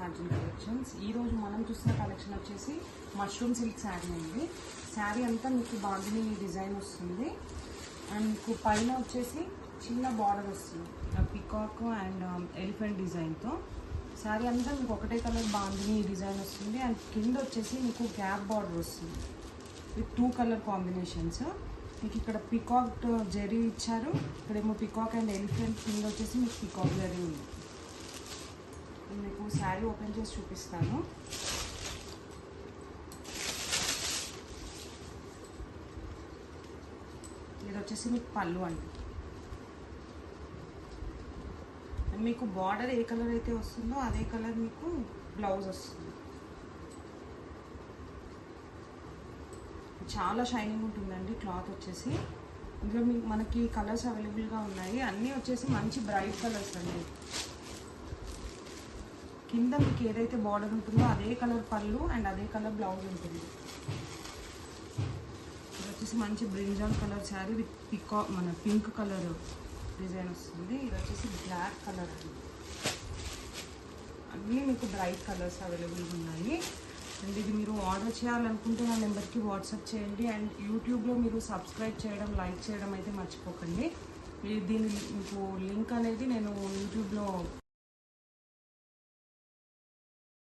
Mallikarjun collections. ఈరోజు మనం చూసిన కలెక్షన్ వచ్చేసి మష్రూమ్ సిల్క్ శారీ అండి. శారీ అంతా మీకు బాగుని డిజైన్ వస్తుంది అండ్ మీకు పైన వచ్చేసి చిన్న బార్డర్ వస్తుంది పికాక్ అండ్ ఎలిఫెంట్ డిజైన్తో. శారీ అంతా మీకు ఒకటే కలర్ బాగుని డిజైన్ వస్తుంది అండ్ కింద వచ్చేసి మీకు గ్యాప్ బార్డర్ వస్తుంది విత్ 2 కలర్ కాంబినేషన్స్. మీకు ఇక్కడ పికాక్ జెరీ ఇచ్చారు, ఇక్కడేమో పికాక్ అండ్ ఎలిఫెంట్, కింద వచ్చేసి మీకు పికాక్ జెరీ ఉంది. మీకు శారీ ఓపెన్ చేసి చూపిస్తాను. ఇది వచ్చేసి మీకు పళ్ళు అండి. మీకు బార్డర్ ఏ కలర్ అయితే వస్తుందో అదే కలర్ మీకు బ్లౌజ్ వస్తుంది. చాలా షైనింగ్ ఉంటుందండి క్లాత్ వచ్చేసి. ఇందులో మీకు మనకి కలర్స్ అవైలబుల్గా ఉన్నాయి, అన్నీ వచ్చేసి మంచి బ్రైట్ కలర్స్ అండి. కింద మీకు ఏదైతే బార్డర్ ఉంటుందో అదే కలర్ పళ్ళు అండ్ అదే కలర్ బ్లౌజ్ ఉంటుంది. ఇది వచ్చేసి మంచి బ్రింజాల్ కలర్ శారీ విత్ మన పింక్ కలర్ డిజైన్ వస్తుంది. ఇది వచ్చేసి బ్లాక్ కలర్ అండి. అన్నీ మీకు బ్రైట్ కలర్స్ అవైలబుల్గా ఉన్నాయి. అండ్ ఇది మీరు ఆర్డర్ చేయాలనుకుంటే నా నెంబర్కి వాట్సాప్ చేయండి. అండ్ యూట్యూబ్లో మీరు సబ్స్క్రైబ్ చేయడం, లైక్ చేయడం అయితే మర్చిపోకండి. దీని మీకు లింక్ అనేది నేను యూట్యూబ్లో